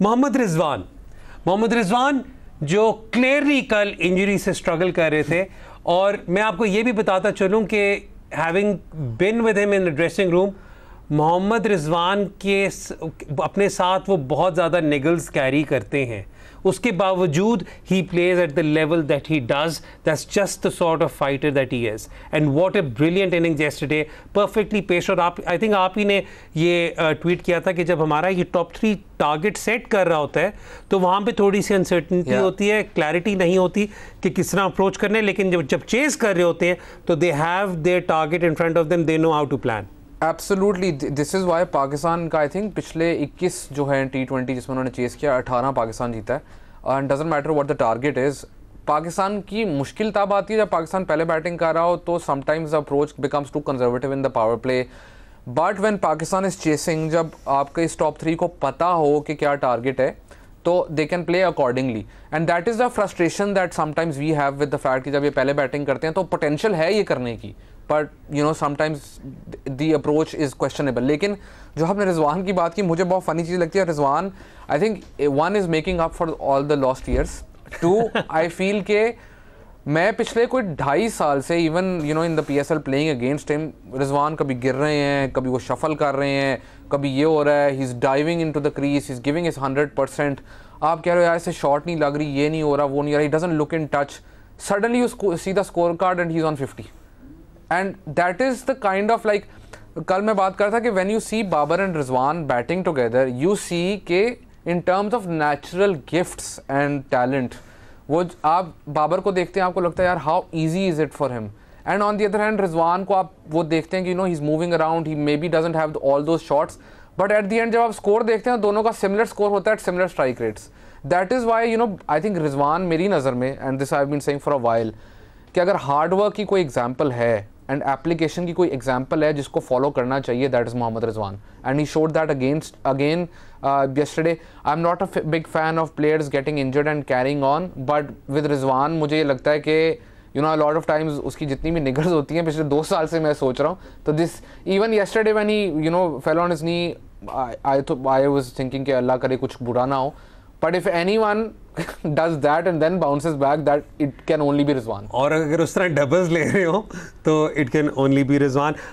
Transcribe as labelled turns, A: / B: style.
A: मोहम्मद रिजवान जो क्लियरली कल इंजरी से स्ट्रगल कर रहे थे, और मैं आपको ये भी बताता चलूं कि having been with him in the dressing room, Mohammad Rizwan के अपने साथ वो बहुत ज़्यादा निगल्स कैरी करते हैं, उसके बावजूद he plays at the level that he does. That's just the sort of fighter that he is. And what a brilliant innings yesterday, perfectly पेश. और आप, आई थिंक आप ही ने ये ट्वीट किया था कि जब हमारा ये टॉप 3 टारगेट सेट कर रहा होता है तो वहाँ पे थोड़ी सी अनसर्टनिटी होती है, क्लैरिटी नहीं होती कि किस तरह अप्रोच करने, लेकिन जब चेस कर रहे होते हैं तो they have their target in front of them, they know how to plan.
B: Absolutely, this is why Pakistan का आई थिंक पिछले 21 जो है T20 जिसमें उन्होंने चेस किया, 18 पाकिस्तान जीता है. And doesn't matter what the target is. Pakistan की मुश्किल तब आती है जब पाकिस्तान पहले बैटिंग कर रहा हो, तो sometimes approach becomes too conservative in the power play. But when Pakistan is chasing, जब आपके इस टॉप 3 को पता हो कि क्या टारगेट है, तो they can play accordingly. And that is the frustration that sometimes we have with the fact कि जब ये पहले बैटिंग करते हैं तो पोटेंशियल है ये करने की, but you know sometimes the approach is questionable. लेकिन जो आपने रिजवान की बात की, मुझे बहुत फ़नी चीज़ लगती है. Rizwan, I think 1 is making up for all the lost years. 2, I feel के मैं पिछले कोई 2.5 साल से even you know in the PSL playing against him, Rizwan कभी गिर रहे हैं, कभी वो शफल कर रहे हैं, कभी ये हो रहा है, he is diving into the crease, he is giving his 100%. आप कह रहे हो यार इसे शॉट नहीं लग रही, ये नहीं हो रहा, वो नहीं हो रहा, he doesn't look in touch. Suddenly you see the score card and he is on 50. And that is the kind of like, कल मैं बात कर रहा था कि when you see Babar and Rizwan batting together, you see के in terms of natural gifts and talent, वो आप बाबर को देखते हैं, आपको लगता है यार how easy is it for him. And on the other hand Rizwan को आप वो देखते हैं कि you know he is moving around, he may be doesn't have all those shots, but at the end जब आप स्कोर देखते हैं दोनों का सिमिलर स्कोर होता है at similar strike rates. That is why you know I think Rizwan मेरी नज़र में, and this I have been saying for a while, कि अगर हार्ड वर्क की कोई एग्जाम्पल है एंड एप्लीकेशन की कोई एग्जाम्पल है जिसको फॉलो करना चाहिए, that is Mohammad Rizwan. And he showed that again yesterday. I'm not a big fan of players getting injured and carrying on, but with Rizwan मुझे ये लगता है कि you know a lot of times उसकी जितनी भी निगर्स होती हैं पिछले 2 साल से मैं सोच रहा हूँ, तो this even yesterday when he you know fell on his knee, I was thinking कि अल्लाह करे कुछ बुरा ना हो, but if anyone does that and then bounces back, that it can only be Rizwan.
A: और अगर उस तरह डबल्स ले रहे हो तो it can only be Rizwan.